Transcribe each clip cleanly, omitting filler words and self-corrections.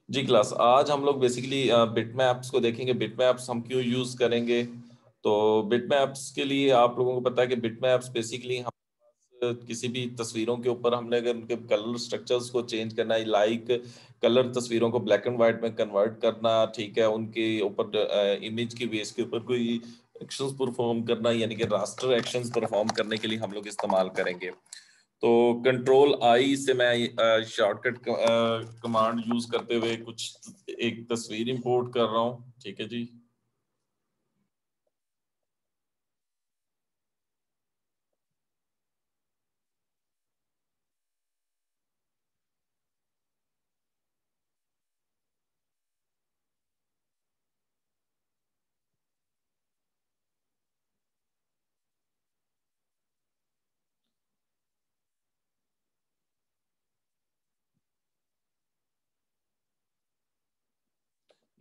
जी class, आज हम लोग बेसिकली बिटमैप्स को देखेंगे। बिटमैप्स हम क्यों यूज करेंगे? तो बिटमैप्स के लिए आप लोगों को पता है कि बिटमैप्स बेसिकली हम किसी भी तस्वीरों के ऊपर हमने अगर उनके कलर स्ट्रक्चर्स को चेंज करना है, लाइक कलर तस्वीरों को ब्लैक एंड व्हाइट में कन्वर्ट करना, ठीक है, उनके ऊपर इमेज की बेस के ऊपर कोई एक्शंस परफॉर्म करना, यानी कि रास्टर एक्शंस परफॉर्म करने के लिए हम लोग इस्तेमाल करेंगे। तो कंट्रोल आई से मैं शॉर्टकट कमांड यूज करते हुए कुछ एक तस्वीर इंपोर्ट कर रहा हूँ, ठीक है जी।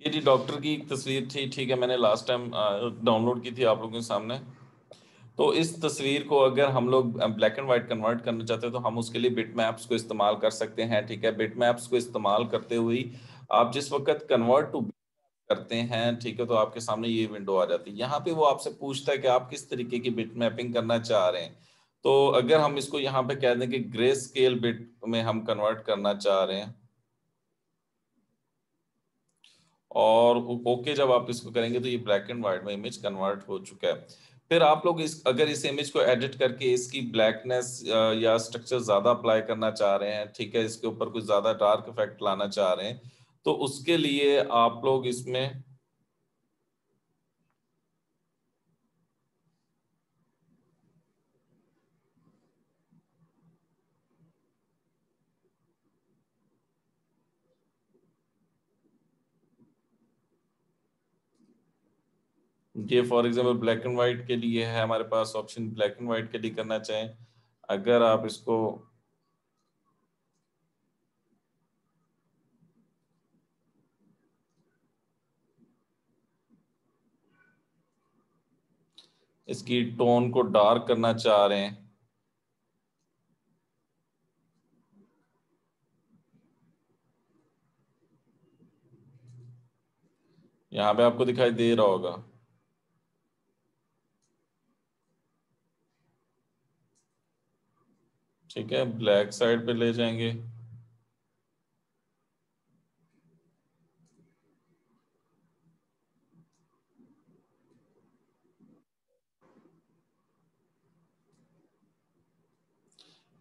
ये जी डॉक्टर की एक तस्वीर थी, ठीक है, मैंने लास्ट टाइम डाउनलोड की थी आप लोगों के सामने। तो इस तस्वीर को अगर हम लोग ब्लैक एंड व्हाइट कन्वर्ट करना चाहते हैं तो हम उसके लिए बिटमैप्स को इस्तेमाल कर सकते हैं, ठीक है। बिटमैप्स को इस्तेमाल करते हुए आप जिस वक्त कन्वर्ट टू करते हैं, ठीक है, तो आपके सामने ये विंडो आ जाती है। यहाँ पे वो आपसे पूछता है कि आप किस तरीके की बिट मैपिंग करना चाह रहे हैं। तो अगर हम इसको यहाँ पे कह दें कि ग्रे स्केल बिट में हम कन्वर्ट करना चाह रहे हैं, और ओके जब आप इसको करेंगे तो ये ब्लैक एंड व्हाइट में इमेज कन्वर्ट हो चुका है। फिर आप लोग इस अगर इस इमेज को एडिट करके इसकी ब्लैकनेस या स्ट्रक्चर ज्यादा अप्लाई करना चाह रहे हैं, ठीक है, इसके ऊपर कुछ ज्यादा डार्क इफेक्ट लाना चाह रहे हैं, तो उसके लिए आप लोग इसमें ये for example black and white के लिए है हमारे पास ऑप्शन, ब्लैक एंड व्हाइट के लिए करना चाहें। अगर आप इसको इसकी टोन को डार्क करना चाह रहे हैं, यहाँ पे आपको दिखाई दे रहा होगा, ठीक है, ब्लैक साइड पे ले जाएंगे।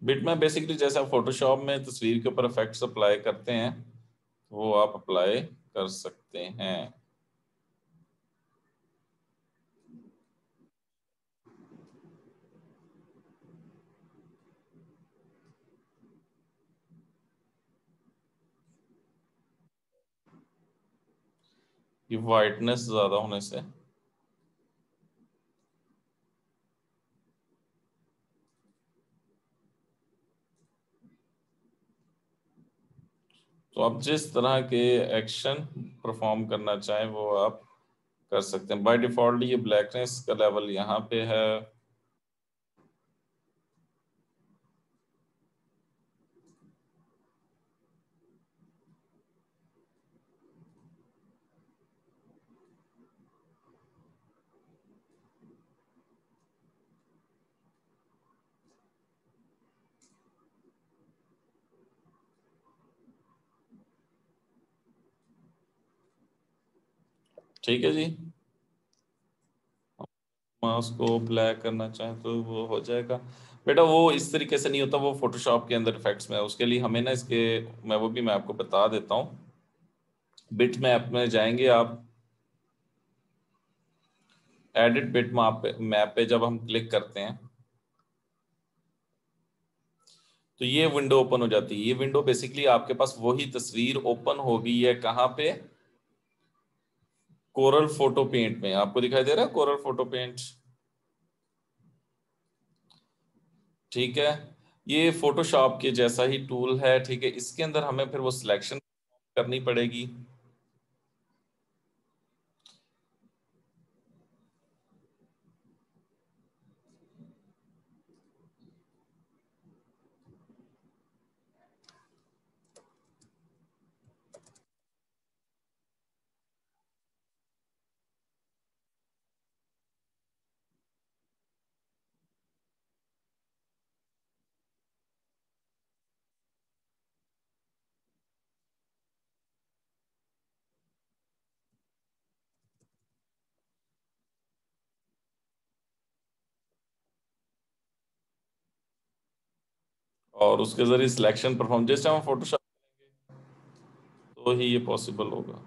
बिटमैप बेसिकली जैसे आप फोटोशॉप में तस्वीर के ऊपर इफेक्ट्स अप्लाई करते हैं, वो आप अप्लाई कर सकते हैं। ये वाइटनेस ज्यादा होने से, तो आप जिस तरह के एक्शन परफॉर्म करना चाहें वो आप कर सकते हैं। बाय डिफॉल्ट ये ब्लैकनेस का लेवल यहाँ पे है। ठीक है जी, माउस को ब्लैक करना चाहें तो वो हो जाएगा। बेटा वो इस तरीके से नहीं होता, वो फोटोशॉप के अंदर इफेक्ट्स में है। उसके लिए हमें ना इसके मैं आपको बता देता हूँ। बिट मैप में जाएंगे आप, एडिट बिट मैप पे जब हम क्लिक करते हैं तो ये विंडो ओपन हो जाती है। ये विंडो बेसिकली आपके पास वही तस्वीर ओपन होगी है कहाँ पे? कोरल फोटो पेंट में। आपको दिखाई दे रहा है कोरल फोटो पेंट, ठीक है। ये फोटोशॉप के जैसा ही टूल है, ठीक है। इसके अंदर हमें फिर वो सिलेक्शन करनी पड़ेगी। और उसके जरिए सिलेक्शन परफॉर्म, जैसे हम फोटोशॉप तो ही ये पॉसिबल होगा।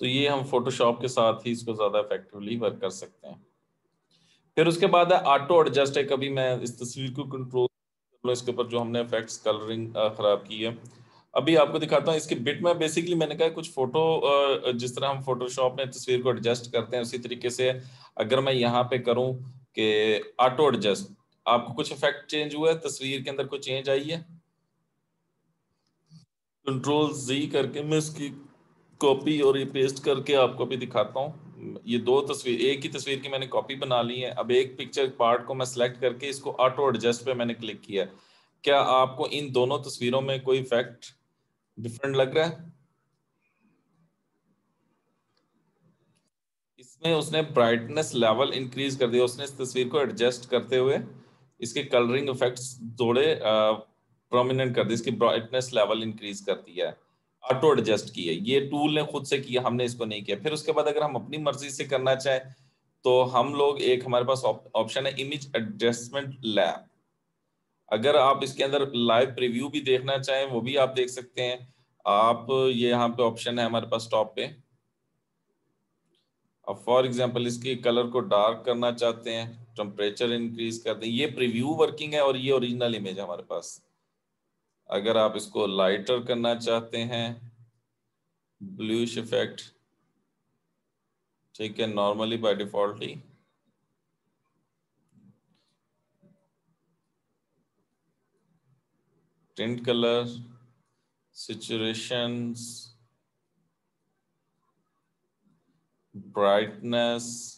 तो ये हम फोटोशॉप के साथ ही इसको ज्यादा इफेक्टिवली वर्क कर सकते हैं। फिर उसके बाद है ऑटो एडजस्ट है। कभी मैं इस तस्वीर को कंट्रोल कर लूं, इसके ऊपर जो हमने इफेक्ट्स कलरिंग खराब की है। अभी आपको दिखाता हूँ इसके बिट में। बेसिकली मैंने कहा कुछ फोटो जिस तरह हम फोटोशॉप में तस्वीर को एडजस्ट करते हैं उसी तरीके से अगर मैं यहाँ पे करूँ कि ऑटो एडजस्ट, आपको कुछ इफेक्ट चेंज हुआ है, तस्वीर के अंदर कोई चेंज आई है। कंट्रोल जी करके मैं इसकी कॉपी और ये पेस्ट करके आपको भी दिखाता हूँ। ये दो तस्वीर, एक ही तस्वीर की मैंने कॉपी बना ली है। अब एक पिक्चर पार्ट को मैं सेलेक्ट करके इसको ऑटो एडजस्ट पे मैंने क्लिक किया। क्या आपको इन दोनों तस्वीरों में कोई इफेक्ट डिफरेंट लग रहा है? इसमें उसने ब्राइटनेस लेवल इंक्रीज कर दिया, उसने इस तस्वीर को एडजस्ट करते हुए इसके कलरिंग इफेक्ट्स थोड़े प्रोमिनेंट कर दिए, इसकी ब्राइटनेस लेवल इंक्रीज कर दिया है। ऑटो एडजस्ट की है, ये टूल ने खुद से किया, हमने इसको नहीं किया। फिर उसके बाद अगर हम अपनी मर्जी से करना चाहें तो हम लोग, एक हमारे पास ऑप्शन है इमेज एडजस्टमेंट लैब। अगर आप इसके अंदर लाइव प्रीव्यू भी देखना चाहें वो भी आप देख सकते हैं। आप ये यहाँ पे ऑप्शन है हमारे पास टॉप पे। अब फॉर एग्जांपल इसकी कलर को डार्क करना चाहते हैं, टेम्परेचर इंक्रीज कर दें, ये प्रीव्यू वर्किंग है और ये ओरिजिनल इमेज है हमारे पास। अगर आप इसको लाइटर करना चाहते हैं, ब्लूइश इफेक्ट, ठीक है, normally by default he tint colour, situations, brightness,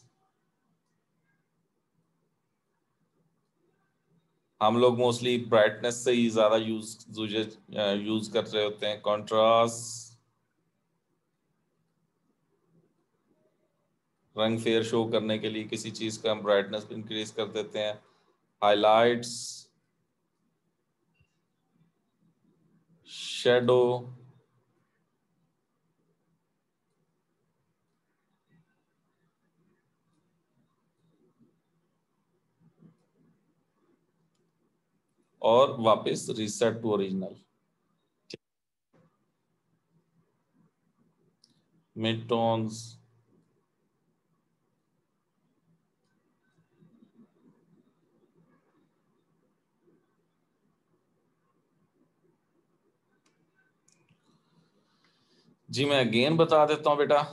हम लोग मोस्टली ब्राइटनेस से ही ज्यादा यूज कर रहे होते हैं। कंट्रास्ट, रंग फेयर शो करने के लिए किसी चीज का हम ब्राइटनेस इंक्रीज कर देते हैं। हाइलाइट्स, शेडो, और वापस reset to original, mid tones. जी मैं अगेन बता देता हूँ बेटा,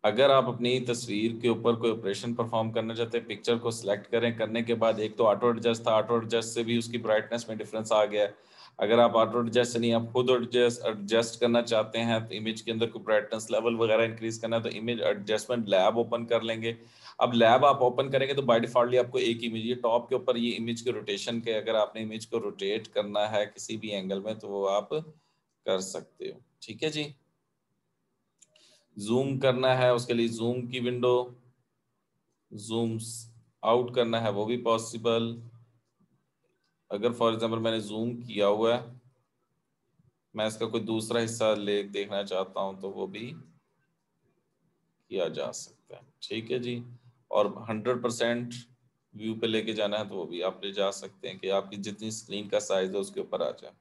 अगर आप अपनी तस्वीर के ऊपर कोई ऑपरेशन परफॉर्म करना चाहते हैं, पिक्चर को सिलेक्ट करें, करने के बाद एक तो ऑटो एडजस्ट था, ऑटो एडजस्ट से भी उसकी ब्राइटनेस में डिफरेंस आ गया है। अगर आप ऑटो एडजस्ट से नहीं, आप खुद एडजस्ट करना चाहते हैं, तो इमेज के अंदर कोई ब्राइटनेस लेवल वगैरह इंक्रीज करना है तो इमेज एडजस्टमेंट लैब ओपन कर लेंगे। अब लैब आप ओपन करेंगे तो बाय डिफॉल्टली आपको एक इमेज, ये टॉप के ऊपर ये इमेज के रोटेशन के, अगर आपने इमेज को रोटेट करना है किसी भी एंगल में तो वो आप कर सकते हो। ठीक है जी। जूम करना है उसके लिए जूम की विंडो, जूम आउट करना है वो भी पॉसिबल। अगर फॉर एग्जांपल मैंने जूम किया हुआ है, मैं इसका कोई दूसरा हिस्सा ले देखना चाहता हूं तो वो भी किया जा सकता है। ठीक है जी। और 100% व्यू पे लेके जाना है तो वो भी आप ले जा सकते हैं कि आपकी जितनी स्क्रीन का साइज है उसके ऊपर आ जाए।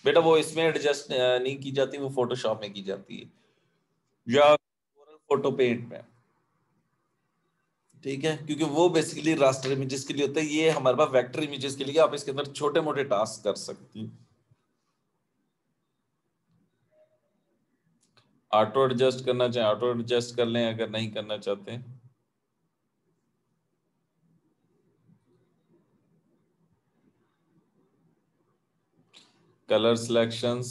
बेटा वो इसमें एडजस्ट नहीं की जाती, वो फोटोशॉप में की जाती है या फोटो पेंट में। ठीक है, क्योंकि वो बेसिकली रास्टर इमेजेस के लिए होता है, ये हमारे पास वेक्टर इमेजेस के लिए आप इसके अंदर छोटे मोटे टास्क कर सकती हैं। ऑटो एडजस्ट करना चाहें ऑटो एडजस्ट कर लें, अगर नहीं करना चाहते। कलर सिलेक्शंस,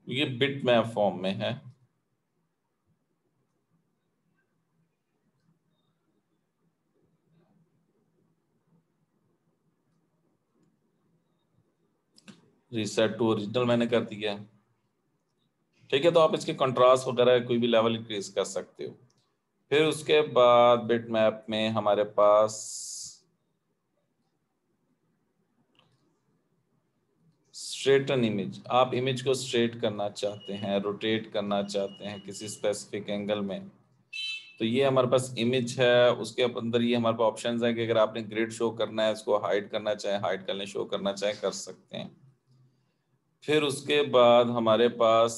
ये बिट मैप फॉर्म में है। रीसेट टू ओरिजिनल मैंने कर दिया है। ठीक है, तो आप इसके कंट्रास्ट वगैरह कोई भी लेवल इंक्रीज कर सकते हो। फिर उसके बाद बिट मैप में हमारे पास स्ट्रेटन इमेज, आप इमेज को स्ट्रेट करना चाहते हैं, रोटेट करना चाहते हैं किसी स्पेसिफिक एंगल में, तो ये हमारे पास इमेज है। उसके अंदर ये हमारे पास ऑप्शंस हैं कि अगर आपने ग्रिड शो करना है, इसको हाइड करना चाहे, हाइड करने शो करना चाहे, कर सकते हैं। फिर उसके बाद हमारे पास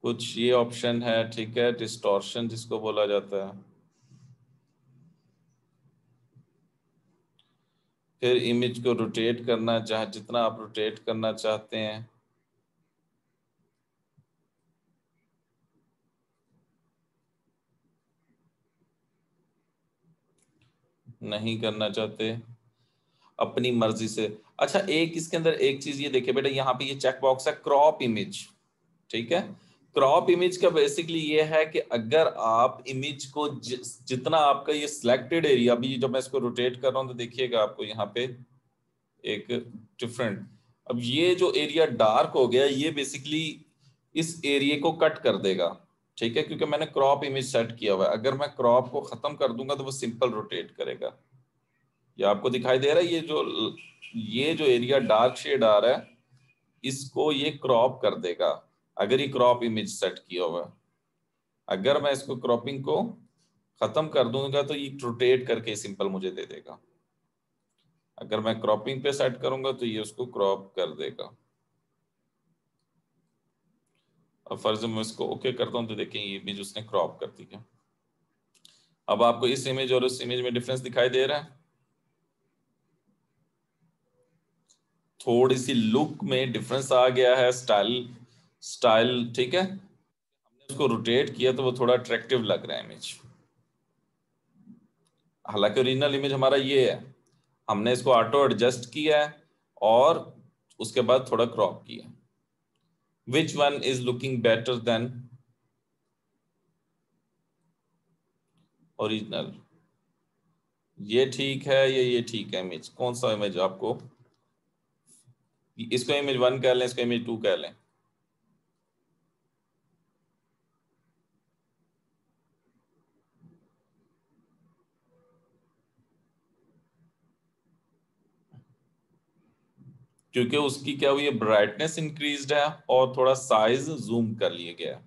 कुछ ये ऑप्शन है, ठीक है, डिस्टॉर्शन जिसको बोला जाता है। फिर इमेज को रोटेट करना, चाहे जितना आप रोटेट करना चाहते हैं। नहीं करना चाहते, अपनी मर्जी से। अच्छा, एक इसके अंदर एक चीज ये देखिए बेटा, यहाँ पे ये चेक बॉक्स है क्रॉप इमेज। ठीक है, क्रॉप इमेज का बेसिकली ये है कि अगर आप इमेज को जितना आपका ये सिलेक्टेड एरिया, अभी जब मैं इसको रोटेट कर रहा हूं तो देखिएगा आपको यहाँ पे एक डिफरेंट, अब ये जो एरिया डार्क हो गया ये बेसिकली इस एरिया को कट कर देगा। ठीक है, क्योंकि मैंने क्रॉप इमेज सेट किया हुआ है। अगर मैं क्रॉप को खत्म कर दूंगा तो वो सिंपल रोटेट करेगा। ये आपको दिखाई दे रहा है, ये जो एरिया डार्क शेड आ रहा है, इसको ये क्रॉप कर देगा अगर ये क्रॉप इमेज सेट किया हुआ है। अगर मैं इसको क्रॉपिंग को खत्म कर दूंगा तो ये रोटेट करके सिंपल मुझे दे देगा। अगर मैं क्रॉपिंग पे सेट करूंगा तो ये उसको क्रॉप कर देगा। अब फर्ज मैं इसको ओके करता हूं तो देखें ये इमेज उसने क्रॉप कर दी है। अब आपको इस इमेज और उस इमेज में डिफरेंस दिखाई दे रहा है, थोड़ी सी लुक में डिफरेंस आ गया है, स्टाइल स्टाइल। ठीक है, हमने उसको रोटेट किया तो वो थोड़ा अट्रैक्टिव लग रहा है इमेज। हालांकि ओरिजिनल इमेज हमारा ये है, हमने इसको ऑटो एडजस्ट किया है और उसके बाद थोड़ा क्रॉप किया। Which one is looking better than original? ये ठीक है या ये ठीक है? इमेज कौन सा इमेज आपको, इसको इमेज 1 कह लें, इसको इमेज 2 कह लें? क्योंकि उसकी क्या हुई है, ब्राइटनेस इंक्रीज्ड है और थोड़ा साइज जूम कर लिया गया है।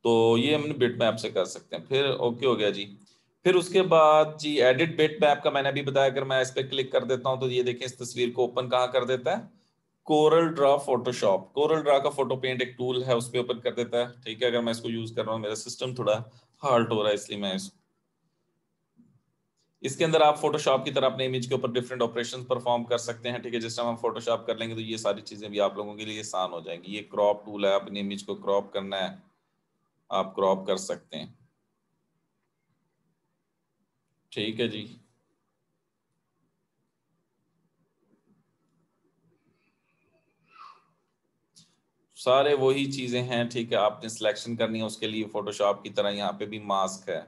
तो ये हम बिट मैप से कर सकते हैं। फिर ओके हो गया जी। फिर उसके बाद जी एडिट बिट मैप का मैंने अभी बताया, अगर मैं इस पर क्लिक कर देता हूं तो ये देखें इस तस्वीर को ओपन कहाँ कर देता है, Corel Draw Photoshop. Corel Draw का फोटो पेंट एक टूल है, उस पर ओपन कर देता है। ठीक है, अगर मैं इसको यूज कर रहा हूँ, मेरा सिस्टम थोड़ा हार्ट हो रहा है इसलिए मैं इसके अंदर आप फोटोशॉप की तरह अपने इमेज के ऊपर डिफरेंट ऑपरेशंस परफॉर्म कर सकते हैं। ठीक है, जिस टाइम हम फोटोशॉप कर लेंगे तो ये सारी चीजें भी आप लोगों के लिए आसान हो जाएंगी। ये क्रॉप टूल है, अपनी इमेज को क्रॉप करना है, आप क्रॉप कर सकते हैं। ठीक है जी। सारे वही चीजें हैं। ठीक है, आपने सिलेक्शन करनी है उसके लिए फोटोशॉप की तरह यहाँ पे भी मास्क है।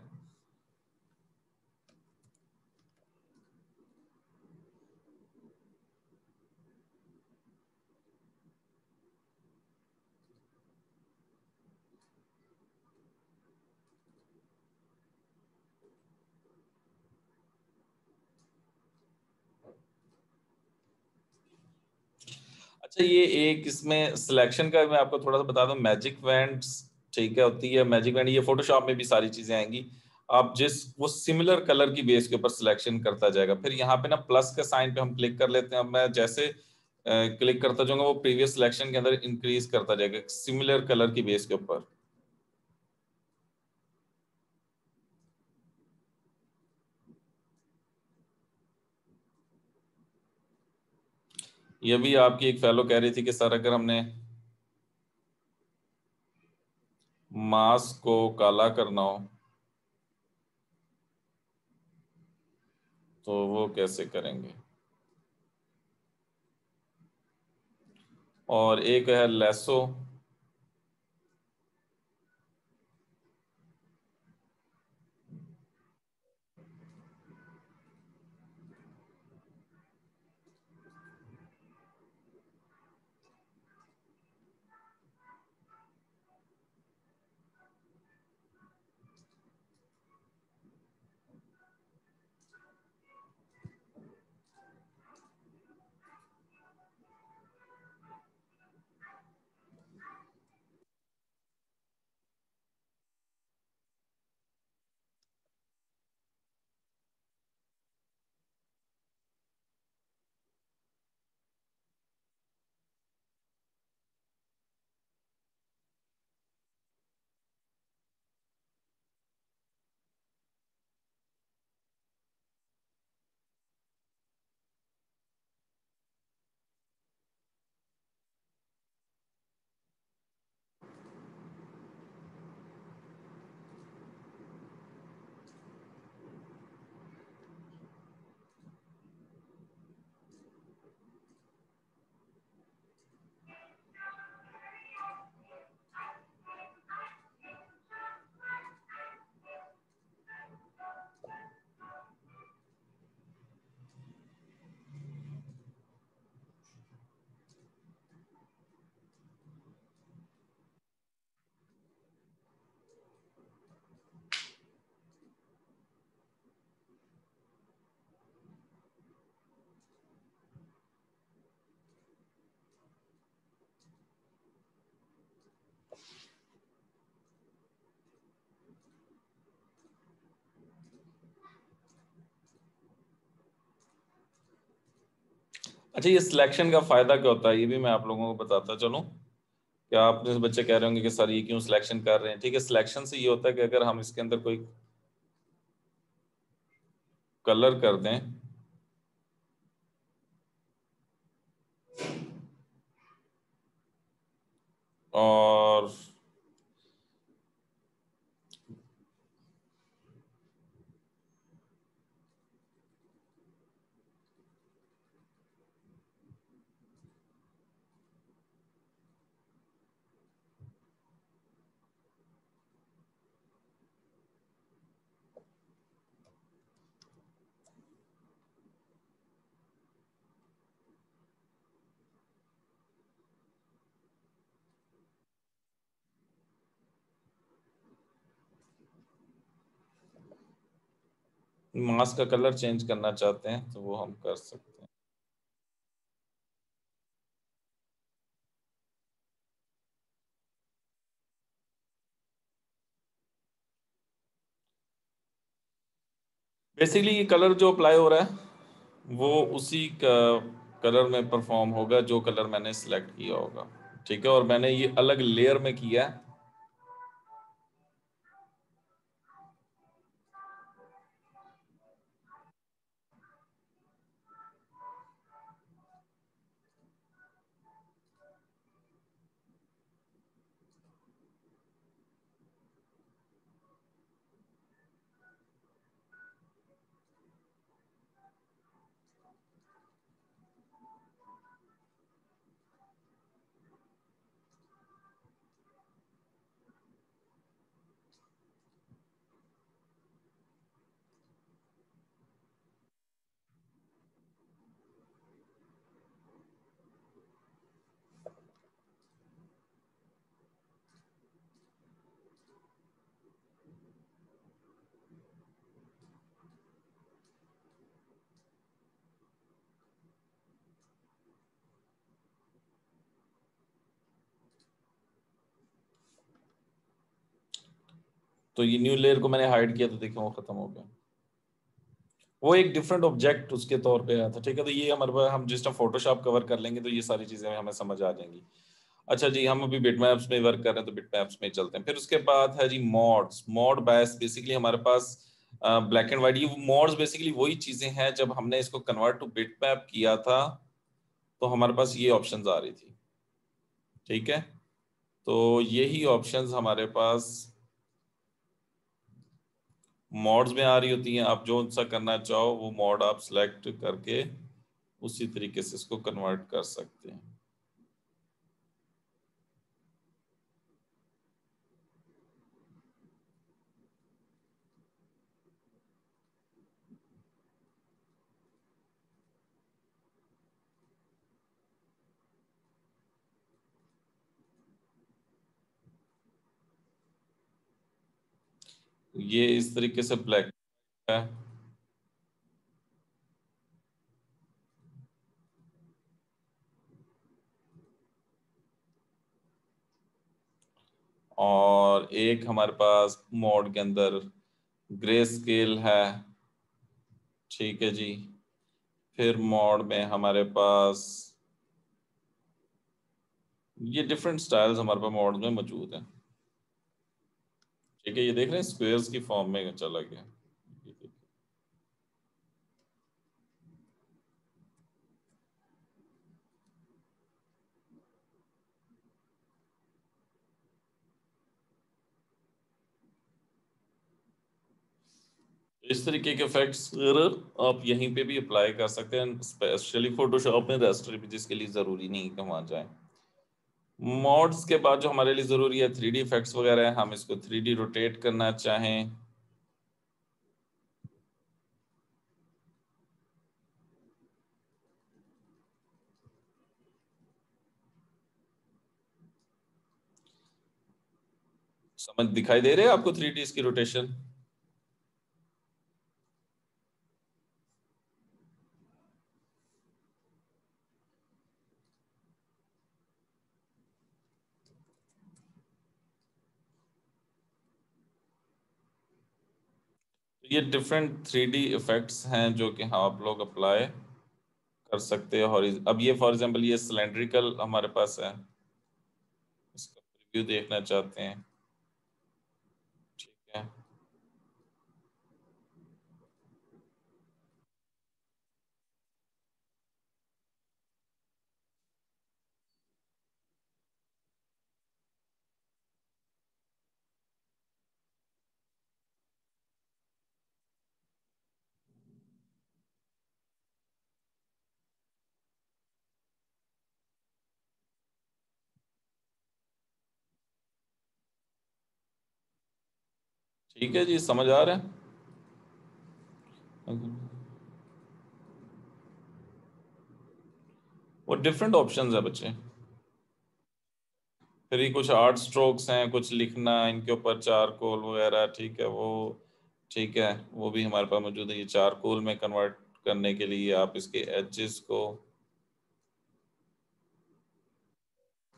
अच्छा, ये एक इसमें सिलेक्शन का मैं आपको थोड़ा सा बता दूं, मैजिक बैंड्स, ठीक है, होती है मैजिक बैंड। ये फोटोशॉप में भी सारी चीजें आएंगी। आप जिस वो सिमिलर कलर की बेस के ऊपर सिलेक्शन करता जाएगा। फिर यहाँ पे ना प्लस के साइन पे हम क्लिक कर लेते हैं। अब मैं जैसे क्लिक करता जाऊंगा वो प्रीवियस सिलेक्शन के अंदर इंक्रीज करता जाएगा सिमिलर कलर की बेस के ऊपर। ये भी आपकी एक फेलो कह रही थी कि सर अगर हमने मास्क को काला करना हो तो वो कैसे करेंगे? और एक है लेसो। अच्छा, ये सिलेक्शन का फायदा क्या होता है, ये भी मैं आप लोगों को बताता चलूं। क्या आप जैसे बच्चे कह रहे होंगे कि सर ये क्यों सिलेक्शन कर रहे हैं। ठीक है, सिलेक्शन से ये होता है कि अगर हम इसके अंदर कोई कलर कर दें और मास्क का कलर चेंज करना चाहते हैं तो वो हम कर सकते हैं। बेसिकली ये कलर जो अप्लाई हो रहा है वो उसी का कलर में परफॉर्म होगा जो कलर मैंने सिलेक्ट किया होगा। ठीक है, और मैंने ये अलग लेयर में किया है। तो ये न्यू लेयर को मैंने हाइड किया तो देखिए वो खत्म हो गया। वो एक डिफरेंट ऑब्जेक्ट उसके तौर पे आया था। ठीक है, तो ये हमारे पास, हम जिस टाइम फोटोशॉप कवर कर लेंगे तो ये सारी चीजें हमें समझ आ जाएंगी। अच्छा जी, हम अभी बिटमैप्स में वर्क कर रहे हैं तो बिटमैप्स में चलते हैं। फिर उसके बाद है जी मॉड्स। मॉड बैस बेसिकली हमारे पास ब्लैक एंड वाइट, ये मॉड्स बेसिकली वही चीजें हैं जब हमने इसको कन्वर्ट टू बिटमैप किया था तो हमारे पास ये ऑप्शंस आ रही थी। ठीक है, तो यही ऑप्शंस हमारे पास मॉड्स में आ रही होती हैं। आप जो सा करना चाहो वो मॉड आप सेलेक्ट करके उसी तरीके से इसको कन्वर्ट कर सकते हैं। ये इस तरीके से ब्लैक है। और एक हमारे पास मोड के अंदर ग्रे स्केल है। ठीक है जी। फिर मोड में हमारे पास ये डिफरेंट स्टाइल्स हमारे पास मोड में मौजूद हैं। ठीक है, ये देख रहे हैं स्क्वेयर्स की फॉर्म में चला गया। इस तरीके के इफेक्ट्स आप यहीं पे भी अप्लाई कर सकते हैं, स्पेशली फोटोशॉप में, रास्टर इमेजेस के लिए ज़रूरी नहीं कि वहाँ जाएं। मॉड्स के बाद जो हमारे लिए ज़रूरी है 3D इफेक्ट्स वगैरह है। हम इसको 3D रोटेट करना चाहें, समझ दिखाई दे रहे हैं आपको 3D इसकी रोटेशन? ये डिफरेंट 3D इफेक्ट्स हैं जो कि हाँ आप लोग अप्लाई कर सकते हैं। और अब ये फॉर एग्जांपल ये सिलेंड्रिकल हमारे पास है, इसका रिव्यू देखना चाहते हैं। ठीक है। ठीक है जी, समझ आ रहा है। वो डिफरेंट ऑप्शंस है बच्चे। फिर ये कुछ आर्ट स्ट्रोक्स हैं, कुछ लिखना इनके ऊपर, चारकोल वगैरह। ठीक है वो, ठीक है वो भी हमारे पास मौजूद है। ये चारकोल में कन्वर्ट करने के लिए आप इसके एजेस को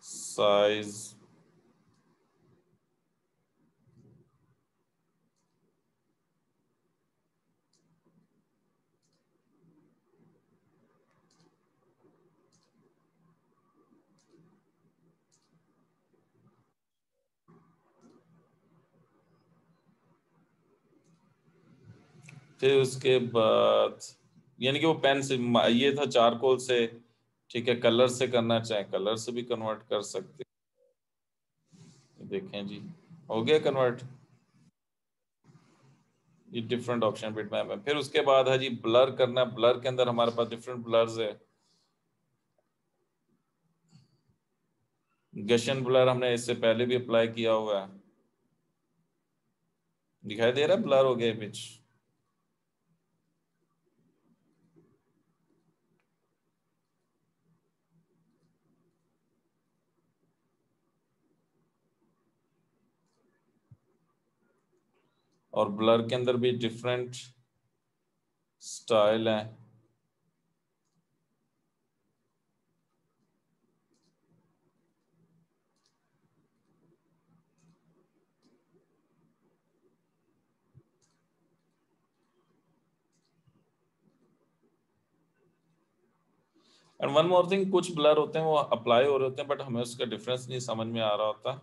साइज, फिर उसके बाद यानी कि वो पेन से, ये था चारकोल से। ठीक है, कलर से करना चाहे कलर से भी कन्वर्ट कर सकते हैं। देखें जी, हो गया कन्वर्ट। ये डिफरेंट ऑप्शन बिटमैप में। फिर उसके बाद है जी ब्लर करना। ब्लर के अंदर हमारे पास डिफरेंट ब्लर्स है। गशन ब्लर हमने इससे पहले भी अप्लाई किया हुआ है। दिखाई दे रहा है, ब्लर हो गया इमेज। और ब्लर के अंदर भी डिफरेंट स्टाइल है। एंड वन मोर थिंग, कुछ ब्लर होते हैं वो अप्लाई हो रहे होते हैं बट हमें उसका डिफरेंस नहीं समझ में आ रहा होता।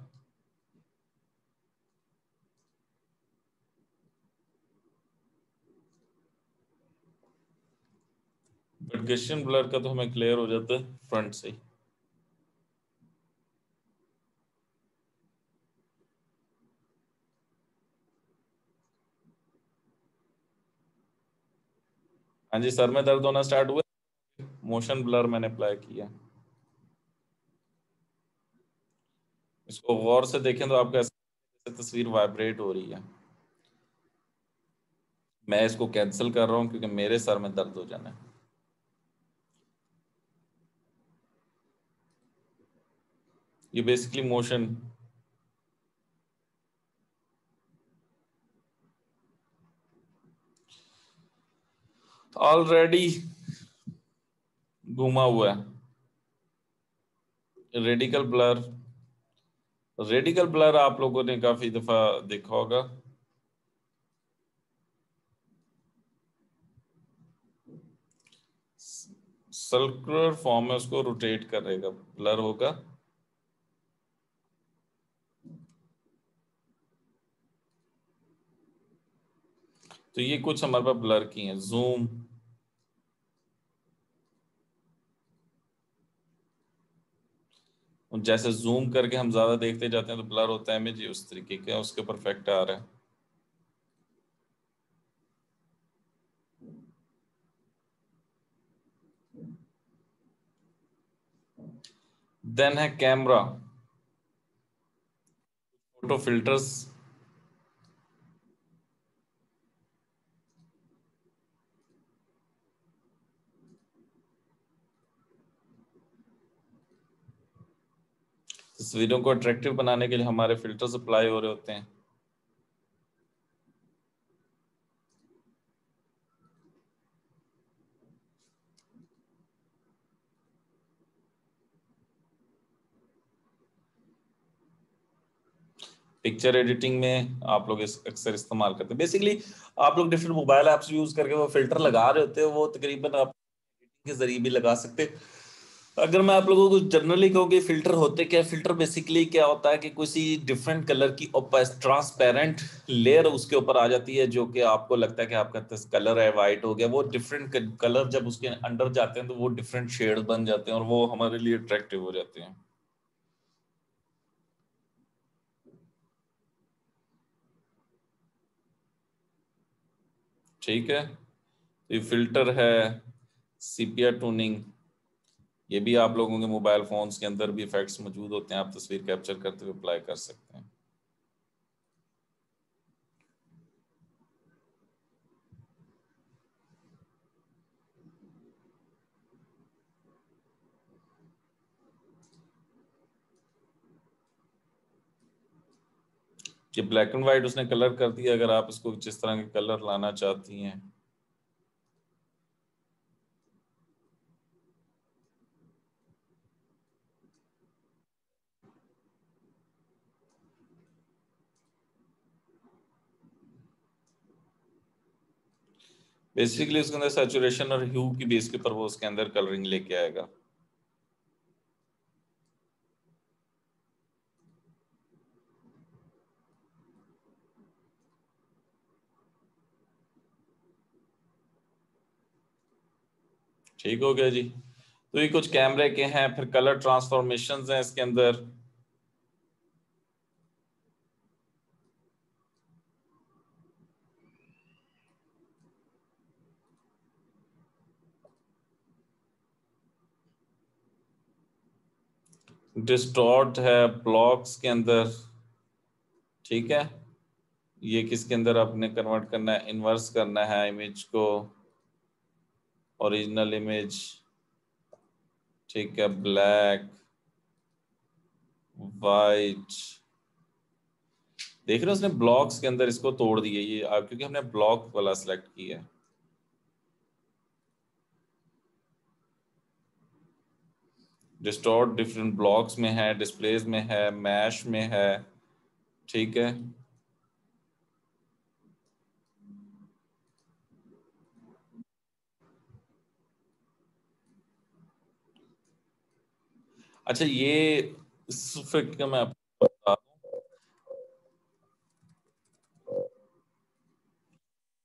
बट गशियन ब्लर का तो हमें क्लियर हो जाता है फ्रंट से ही। हाँ जी, सर में दर्द होना स्टार्ट हुआ। मोशन ब्लर मैंने अप्लाई किया। इसको गौर से देखें तो आपको ऐसा तस्वीर वाइब्रेट हो रही है। मैं इसको कैंसिल कर रहा हूँ क्योंकि मेरे सर में दर्द हो जाना है। ये बेसिकली मोशन। ऑलरेडी घुमा हुआ है। रेडिकल ब्लर, रेडिकल ब्लर आप लोगों ने काफी दफा देखा होगा। सर्कुलर फॉर्म में उसको रोटेट करेगा, ब्लर होगा। तो ये कुछ हमारे पास ब्लर की हैं। जूम, जैसे जूम करके हम ज्यादा देखते जाते हैं तो ब्लर होता है इमेज, उस तरीके का उसके परफेक्ट आ रहा है। देन है कैमरा, फोटो फिल्टर्स। तस्वीरों को अट्रैक्टिव बनाने के लिए हमारे फिल्टर्स अप्लाई हो रहे होते हैं। पिक्चर एडिटिंग में आप लोग अक्सर इस्तेमाल करते हैं। बेसिकली आप लोग डिफरेंट मोबाइल ऐप्स यूज करके वो फिल्टर लगा रहे होते हैं, वो तकरीबन आप एडिटिंग के जरिए भी लगा सकते हैं। अगर मैं आप लोगों को जनरली कहूँ कि फिल्टर होते क्या, फिल्टर बेसिकली क्या होता है कि किसी डिफरेंट कलर की ट्रांसपेरेंट लेयर उसके ऊपर आ जाती है, जो कि आपको लगता है कि आपका कलर है वाइट हो गया, वो डिफरेंट कलर जब उसके अंदर जाते हैं तो वो डिफरेंट शेड बन जाते हैं और वो हमारे लिए अट्रैक्टिव हो जाते हैं। ठीक है, तो ये फिल्टर है। सीपिया टूनिंग, ये भी आप लोगों के मोबाइल फोन्स के अंदर भी इफेक्ट्स मौजूद होते हैं, आप तस्वीर कैप्चर करते हुए अप्लाई कर सकते हैं। ये ब्लैक एंड व्हाइट उसने कलर कर दिया, अगर आप इसको जिस तरह के कलर लाना चाहती हैं। बेसिकली उसके अंदर सैचुरेशन और ह्यू की बेस के ऊपर वो उसके अंदर कलरिंग लेके आएगा। ठीक हो गया जी। तो ये कुछ कैमरे के हैं, फिर कलर ट्रांसफॉर्मेशंस हैं इसके अंदर। डिस्टॉर्ट है ब्लॉक्स के अंदर। ठीक है, ये किसके अंदर आपने कन्वर्ट करना है, इन्वर्स करना है इमेज को, ओरिजिनल इमेज। ठीक है, ब्लैक, वाइट। देख रहे हो उसने ब्लॉक्स के अंदर इसको तोड़ दिया, ये क्योंकि हमने ब्लॉक वाला सिलेक्ट किया है। डिस्टॉर्ट डिफरेंट ब्लॉक्स में है, डिस्प्लेस में है, मैश में है। ठीक है, अच्छा ये इस फिर मैं आपको बता दूं,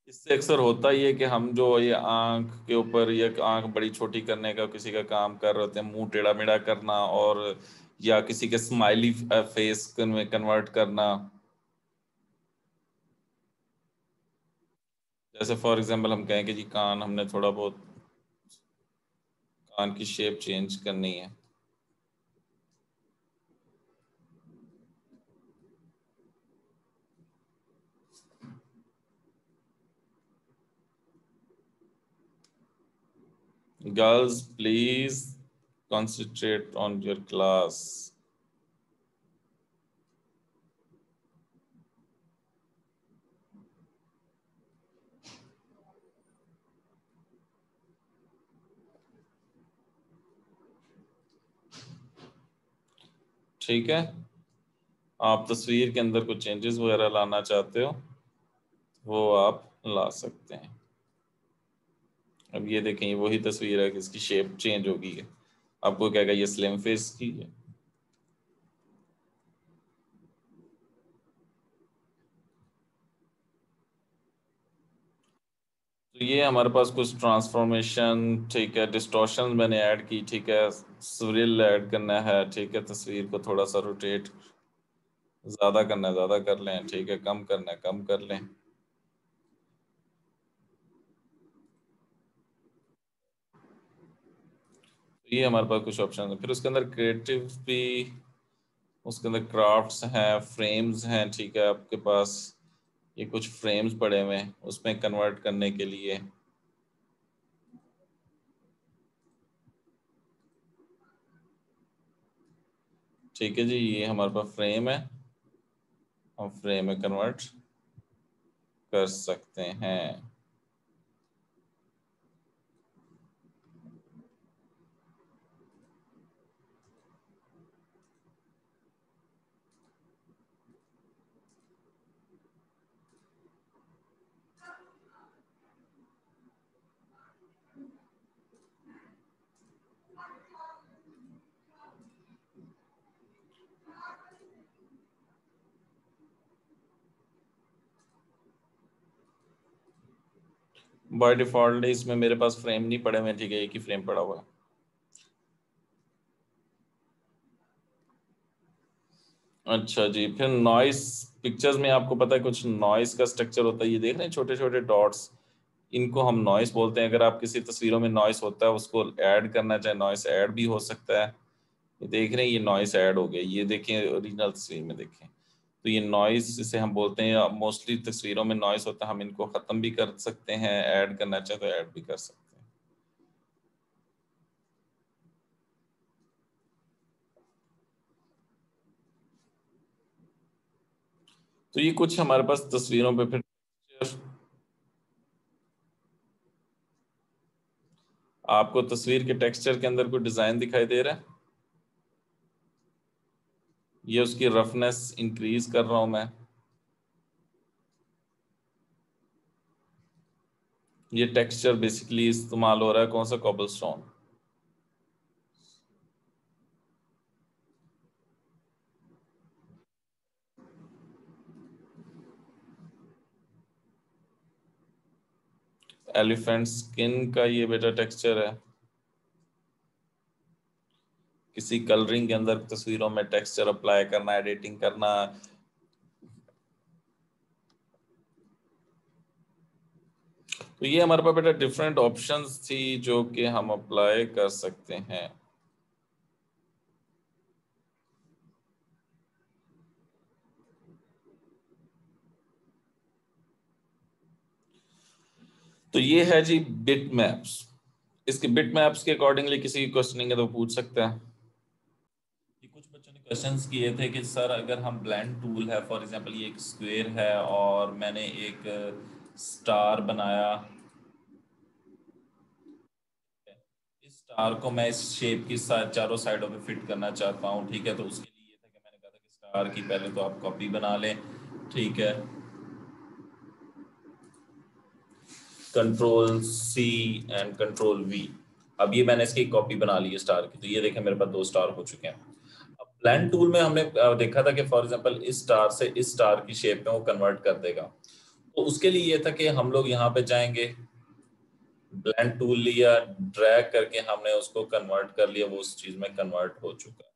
इससे अक्सर होता ही है कि हम जो ये आंख के ऊपर या आंख बड़ी छोटी करने का किसी का काम कर रहे होते हैं, मुंह टेढ़ा मेढ़ा करना, और या किसी के स्माइली फेस में कन्वर्ट करना। जैसे फॉर एग्जांपल हम कहें कि जी कान हमने थोड़ा बहुत, कान की शेप चेंज करनी है। Girls please concentrate on your class। ठीक है, आप तस्वीर के अंदर कुछ चेंजेस वगैरह लाना चाहते हो वो आप ला सकते हैं। अब ये देखें, ये वही तस्वीर है कि इसकी शेप चेंज होगी है। आपको क्या ये स्लिम फेस की है। तो ये हमारे पास कुछ ट्रांसफॉर्मेशन, ठीक है, डिस्टॉर्शन मैंने ऐड की, ठीक है, स्विरल ऐड करना है, ठीक है, तस्वीर को थोड़ा सा रोटेट ज़्यादा करना है ज़्यादा कर लें, ठीक है, कम करना है कम कर लें। तो ये हमारे पास कुछ ऑप्शन है। फिर उसके अंदर क्रिएटिव भी, उसके अंदर क्राफ्ट्स हैं, फ्रेम्स हैं, ठीक है, आपके पास ये कुछ फ्रेम्स पड़े हुए हैं उसमें कन्वर्ट करने के लिए। ठीक है जी, ये हमारे पास फ्रेम है, हम फ्रेम में कन्वर्ट कर सकते हैं। बाय डिफॉल्ट इसमें मेरे पास फ्रेम नहीं पड़े हुए, ठीक है, एक ही फ्रेम पड़ा हुआ है। अच्छा जी, फिर नॉइस, पिक्चर्स में आपको पता है कुछ नॉइस का स्ट्रक्चर होता है, ये देख रहे हैं छोटे छोटे डॉट्स, इनको हम नॉइस बोलते हैं। अगर आप किसी तस्वीरों में नॉइस होता है उसको ऐड करना चाहे, नॉइस ऐड भी हो सकता है। ये देख रहे हैं, ये नॉइस ऐड हो गया, ये देखें ओरिजिनल तस्वीर में देखें, तो ये नॉइस जिसे हम बोलते हैं, मोस्टली तस्वीरों में नॉइस होता है, हम इनको ख़त्म भी कर सकते हैं, ऐड करना चाहे तो ऐड भी कर सकते हैं। तो ये कुछ हमारे पास तस्वीरों पे फिर आपको तस्वीर के टेक्सचर के अंदर कोई डिज़ाइन दिखाई दे रहा है, ये उसकी रफनेस इंक्रीज कर रहा हूं मैं। ये टेक्सचर बेसिकली इस्तेमाल हो रहा है कौन सा, कॉबलस्टोन। एलिफेंट स्किन का ये बेटा टेक्सचर है। किसी कलरिंग के अंदर तस्वीरों में टेक्सचर अप्लाई करना, एडिटिंग करना, तो ये हमारे पास बेटा डिफरेंट ऑप्शंस थी जो कि हम अप्लाई कर सकते हैं। तो ये है जी बिट मैप्स। इसके बिट मैप्स के अकॉर्डिंगली किसी की क्वेश्चनिंग है तो पूछ सकता है। ये कुछ बच्चों ने क्वेश्चंस किए थे कि सर अगर हम ब्लेंड टूल है, फॉर एग्जांपल ये एक स्क्वायर है और मैंने एक स्टार बनाया, इस स्टार को मैं इस शेप की चारों साइडों पे फिट करना चाहता हूँ, ठीक है, तो उसके लिए ये था कि मैंने कहा था कि स्टार की पहले तो आप कॉपी बना लें, ठीक है, control C and control V. अब ये मैंने इसकी कॉपी बना ली है स्टार की, तो ये देखें मेरे पास दो स्टार हो चुके हैं। अब ब्लेंड टूल में हमने देखा था कि फॉर एग्जांपल इस स्टार से इस स्टार की शेप में वो कन्वर्ट कर देगा। तो उसके लिए ये था कि हम लोग यहाँ पे जाएंगे, ब्लेंड टूल लिया, ड्रैग करके हमने उसको कन्वर्ट कर लिया, वो उस चीज में कन्वर्ट हो चुका है।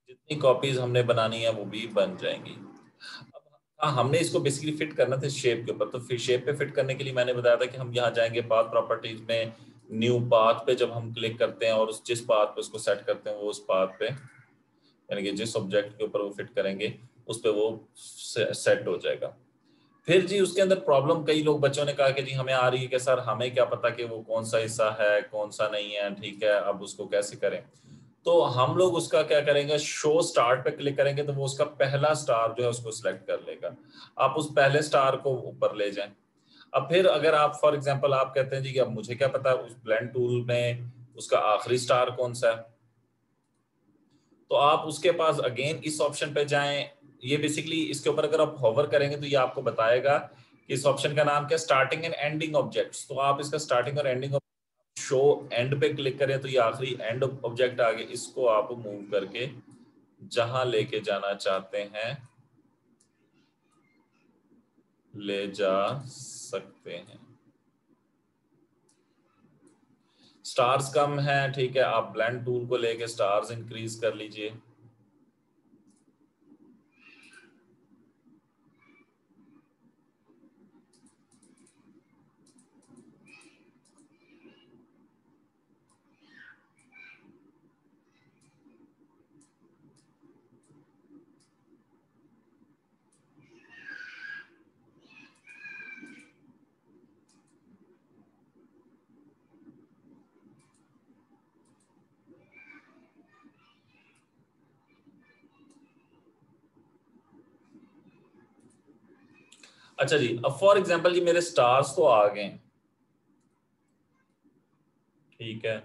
जितनी कॉपीज हमने बनानी है वो भी बन जाएंगी। अब हाँ, हमने इसको बेसिकली फिट करना था शेप के ऊपर, तो फिर शेप पे फिट करने के लिए मैंने बताया था कि हम यहाँ जाएंगे पाथ प्रॉपर्टीज में, न्यू पाथ पे जब हम क्लिक करते हैं और उस जिस पाथ पे उसको सेट करते हैं वो उस पाथ पे, यानी कि जिस ऑब्जेक्ट के ऊपर वो फिट करेंगे उस पे वो सेट हो जाएगा। फिर जी उसके अंदर प्रॉब्लम कई लोग बच्चों ने कहा कि जी हमें आ रही है कि सर हमें क्या पता कि वो कौन सा हिस्सा है कौन सा नहीं है, ठीक है, अब उसको कैसे करें। तो हम लोग उसका क्या करेंगे, शो स्टार्ट पे क्लिक करेंगे तो वो उसका पहला स्टार जो है उसको सिलेक्ट कर लेगा। आप उस पहले स्टार को ऊपर ले जाएं। अब फिर अगर आप फॉर एग्जांपल आप कहते हैं जी कि अब मुझे क्या पता उस ब्लेंड टूल में उसका आखिरी स्टार कौन सा है, तो आप उसके पास अगेन इस ऑप्शन पे जाएं। ये बेसिकली इसके ऊपर अगर आप होवर करेंगे तो ये आपको बताएगा कि इस ऑप्शन का नाम क्या, स्टार्टिंग एंड एंडिंग ऑब्जेक्ट्स। तो आप इसका स्टार्टिंग और एंडिंग शो एंड पे क्लिक करें तो ये आखिरी एंड ऑब्जेक्ट आ गया। इसको आप मूव करके जहां लेके जाना चाहते हैं ले जा सकते हैं। स्टार्स कम है, ठीक है, आप ब्लेंड टूल को लेके स्टार्स इंक्रीज कर लीजिए। अच्छा जी, अब फॉर एग्जांपल जी मेरे स्टार्स तो आ गए, ठीक है।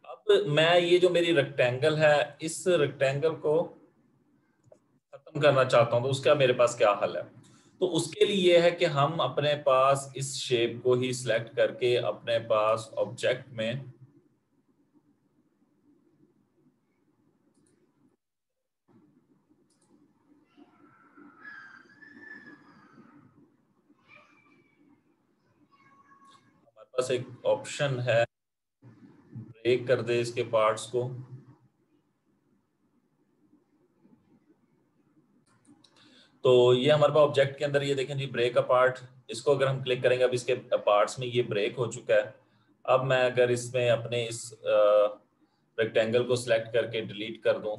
अब मैं ये जो मेरी रेक्टेंगल है, इस रेक्टेंगल को खत्म करना चाहता हूं, तो उसका मेरे पास क्या हल है? तो उसके लिए है कि हम अपने पास इस शेप को ही सिलेक्ट करके अपने पास ऑब्जेक्ट में हमारे पास एक ऑप्शन है ब्रेक कर दे इसके पार्ट्स को। तो ये हमारे पास ऑब्जेक्ट के अंदर ये देखें जी ब्रेक अ पार्ट, इसको अगर हम क्लिक करेंगे अब इसके पार्ट्स में ये ब्रेक हो चुका है। अब मैं अगर इसमें अपने इस रेक्टेंगल को सिलेक्ट करके डिलीट कर दूं,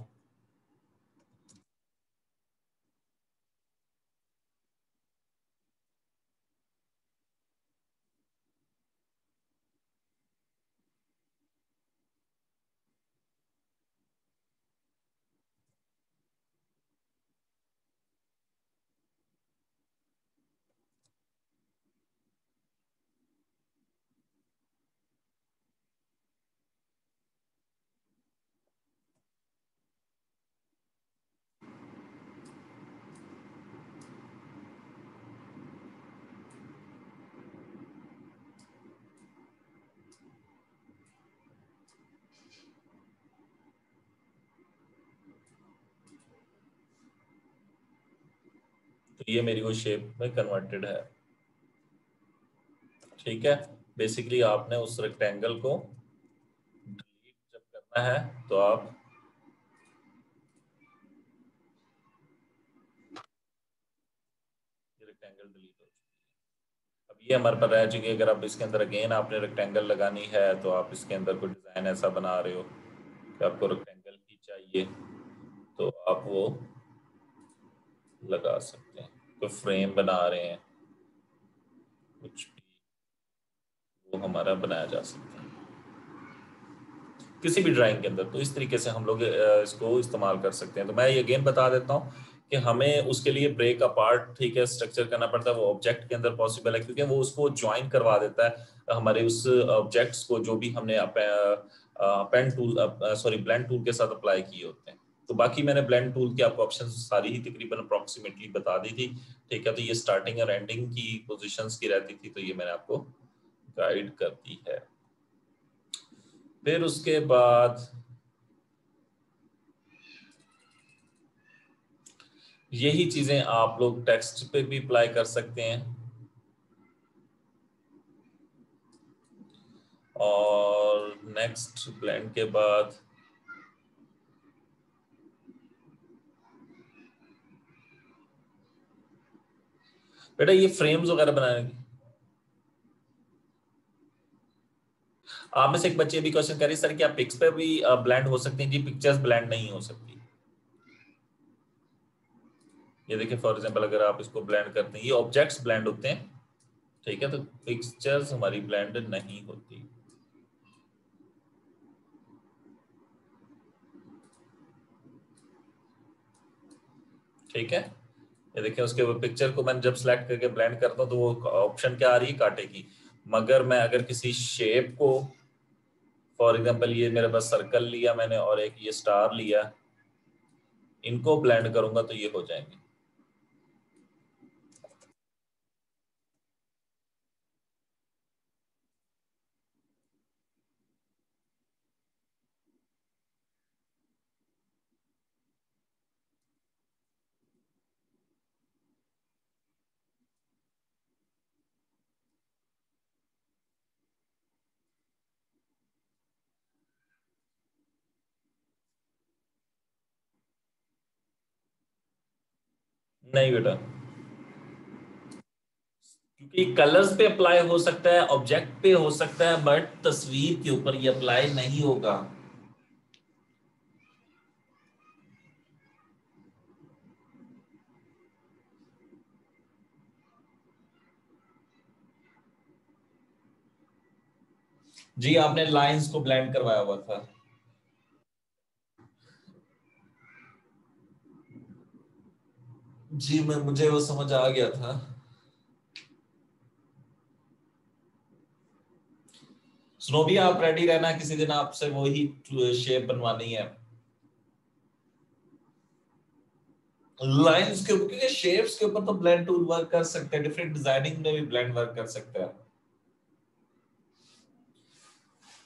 तो ये मेरी वो शेप में कन्वर्टेड है, ठीक है। बेसिकली आपने उस रेक्टेंगल को डिलीट जब करना है तो आप ये रेक्टेंगल डिलीट हो चुका है। अब ये हमारे पास रह चुकी है। अगर आप इसके अंदर अगेन आपने रेक्टेंगल लगानी है तो आप इसके अंदर कोई डिजाइन ऐसा बना रहे हो कि आपको रेक्टेंगल ही चाहिए, तो आप वो लगा सकते हैं। कोई फ्रेम बना रहे हैं, कुछ भी, वो हमारा बनाया जा सकता है किसी भी ड्राइंग के अंदर। तो इस तरीके से हम लोग इसको इस्तेमाल कर सकते हैं। तो मैं ये अगेन बता देता हूँ कि हमें उसके लिए ब्रेक अपार्ट, ठीक है, स्ट्रक्चर करना पड़ता है। वो ऑब्जेक्ट के अंदर पॉसिबल है क्योंकि वो उसको ज्वाइन करवा देता है हमारे उस ऑब्जेक्ट्स को जो भी हमने pen tool sorry blend tool के साथ अप्लाई किए होते हैं। तो बाकी मैंने ब्लेंड टूल की आपको ऑप्शन सारी ही तकरीबन अप्रोक्सीमेटली बता दी थी, ठीक है। तो ये स्टार्टिंग और एंडिंग की पोजिशंस की रहती थी, तो ये मैंने आपको गाइड कर दी है। फिर उसके बाद यही चीजें आप लोग टेक्स्ट पे भी अप्लाई कर सकते हैं। और नेक्स्ट ब्लेंड के बाद बेटा ये फ्रेम्स वगैरह बनाने की, आप में से एक बच्चे भी क्वेश्चन कर रही सर क्या पिक्स पे भी ब्लेंड हो सकती हैं? जी पिक्चर्स ब्लेंड नहीं हो सकती। ये देखिए फॉर एग्जांपल अगर आप इसको ब्लेंड करते हैं, ये ऑब्जेक्ट्स ब्लेंड होते हैं, ठीक है, तो पिक्चर्स हमारी ब्लेंड नहीं होती, ठीक है। ये देखिए उसके पिक्चर को मैंने जब सिलेक्ट करके ब्लेंड करता हूँ तो वो ऑप्शन क्या आ रही है, कांटे की। मगर मैं अगर किसी शेप को फॉर एग्जांपल ये मेरे पास सर्कल लिया मैंने और एक ये स्टार लिया, इनको ब्लेंड करूंगा तो ये हो जाएंगे। नहीं बेटा, क्योंकि कलर्स पे अप्लाई हो सकता है, ऑब्जेक्ट पे हो सकता है, बट तस्वीर के ऊपर ये अप्लाई नहीं होगा। जी आपने लाइंस को ब्लेंड करवाया हुआ था। जी मैं मुझे वो समझ आ गया था। सुनो भी, आप रेडी रहना, किसी दिन आपसे वही शेप बनवानी है लाइंस के ऊपर, क्योंकि शेप्स के ऊपर तो ब्लेंड टूल वर्क कर सकते हैं, डिफरेंट डिजाइनिंग में भी ब्लेंड वर्क कर सकते हैं।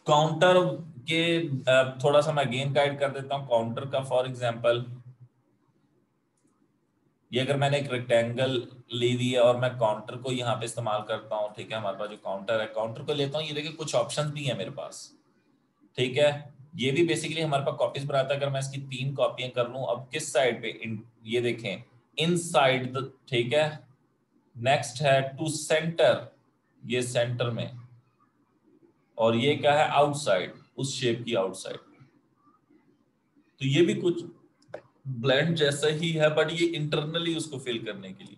काउंटर के थोड़ा सा मैं अगेन गाइड कर देता हूँ काउंटर का। फॉर एग्जांपल ये अगर मैंने एक रेक्टेंगल ली हुई है और मैं काउंटर को यहाँ पे इस्तेमाल करता हूँ, ठीक है, हमारे पास जो काउंटर है, काउंटर को लेता हूँ, ये देखिए कुछ ऑप्शन भी है मेरे पास, ठीक है। ये भी बेसिकली हमारे पास कॉपीज बनाता है। अगर मैं इसकी 3 कॉपियां कर लूं, अब किस साइड पे ये देखें, इनसाइड द, ठीक है। नेक्स्ट है टू सेंटर, ये सेंटर में, और ये क्या है, आउटसाइड, उस शेप की आउटसाइड। तो ये भी कुछ ब्लेंड जैसा ही है, बट ये इंटरनली उसको फिल करने के लिए।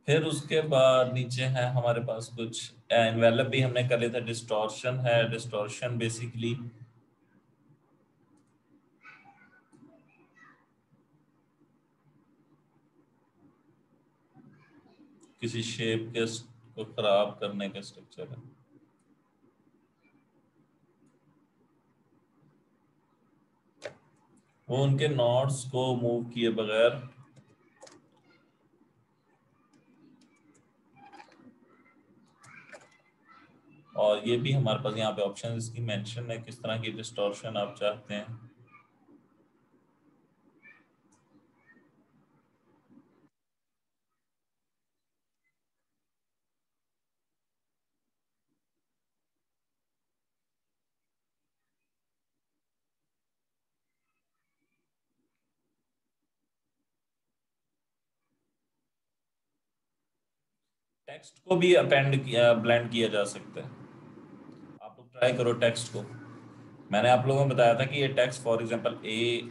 फिर उसके बाद नीचे है हमारे पास कुछ एनवेलप भी हमने कर लिया था, डिस्टॉर्शन है। डिस्टॉर्शन बेसिकली किसी शेप के को खराब करने का स्ट्रक्चर है। वो उनके नॉट्स को मूव किए बगैर। और ये भी हमारे पास यहाँ पे ऑप्शन इसकी मेंशन है, किस तरह की डिस्टॉर्शन आप चाहते हैं। टेक्स्ट को भी अपेंड किया, ब्लेंड किया जा सकता है। आप लोग ट्राई करो टेक्स्ट को। मैंने आप लोगों को बताया था कि ये टेक्स्ट फॉर एग्जांपल ए,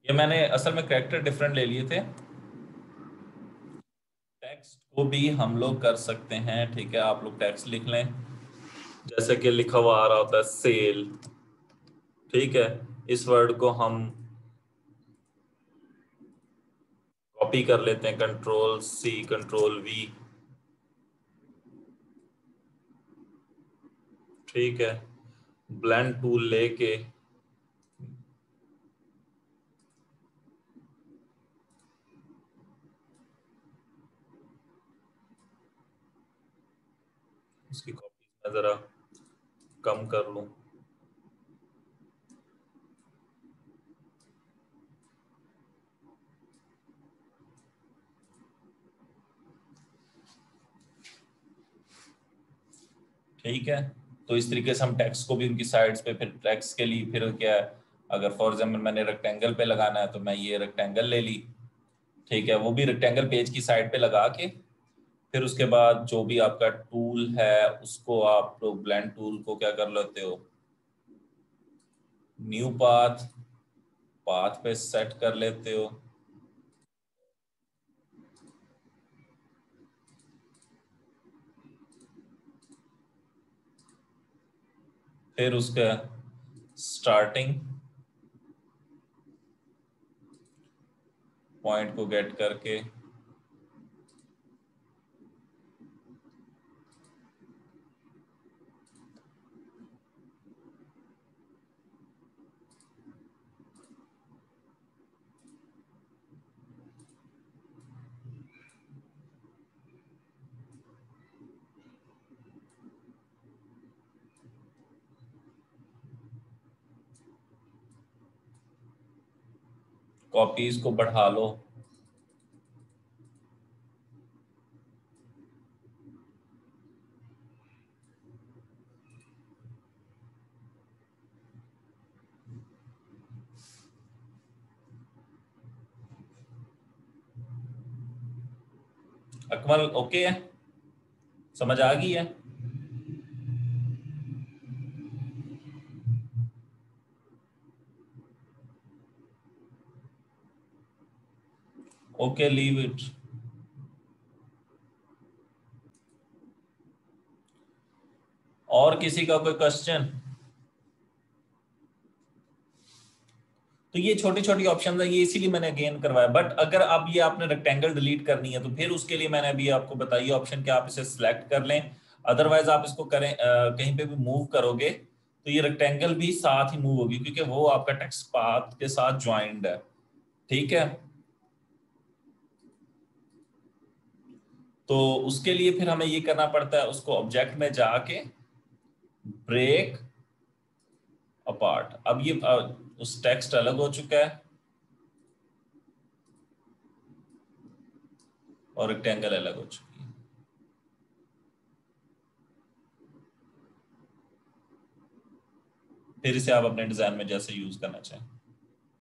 ये मैंने असल में कैरेक्टर डिफरेंट ले लिए थे। को भी हम लोग कर सकते हैं, ठीक है। आप लोग टेक्स्ट लिख लें, जैसे कि लिखा हुआ आ रहा होता है सेल, ठीक है। इस वर्ड को हम कॉपी कर लेते हैं, कंट्रोल सी कंट्रोल वी, ठीक है। ब्लेंड टूल लेके इसकी कॉपी मैं जरा कम कर लूं, ठीक है। तो इस तरीके से हम टेक्स्ट को भी उनकी साइड्स पे, फिर टेक्स्ट के लिए फिर क्या है, अगर फॉर एग्जांपल मैंने रेक्टेंगल पे लगाना है तो मैं ये रेक्टेंगल ले ली, ठीक है। वो भी रेक्टेंगल पेज की साइड पे लगा के फिर उसके बाद जो भी आपका टूल है उसको आप लोग ब्लेंड टूल को क्या कर लेते हो, न्यू पाथ, पाथ पे सेट कर लेते हो। फिर उसका स्टार्टिंग पॉइंट को गेट करके कॉपीज को बढ़ा लो। अकमल ओके है, समझ आ गई है? Okay leave it. और किसी का कोई क्वेश्चन? तो ये छोटी छोटी ऑप्शन है, ये इसीलिए मैंने अगेन करवाया। बट अगर अब ये आपने रेक्टेंगल डिलीट करनी है तो फिर उसके लिए मैंने अभी आपको बताइए ऑप्शन कि आप इसे सिलेक्ट कर लें। अदरवाइज आप इसको करें कहीं पे भी मूव करोगे तो ये रेक्टेंगल भी साथ ही मूव होगी, क्योंकि वो आपका टेक्स्ट पाथ के साथ ज्वाइंट है, ठीक है। तो उसके लिए फिर हमें ये करना पड़ता है, उसको ऑब्जेक्ट में जाके ब्रेक अपार्ट। अब ये उस टेक्स्ट अलग हो चुका है और रेक्टेंगल अलग हो चुकी है। फिर इसे आप अपने डिजाइन में जैसे यूज करना चाहें।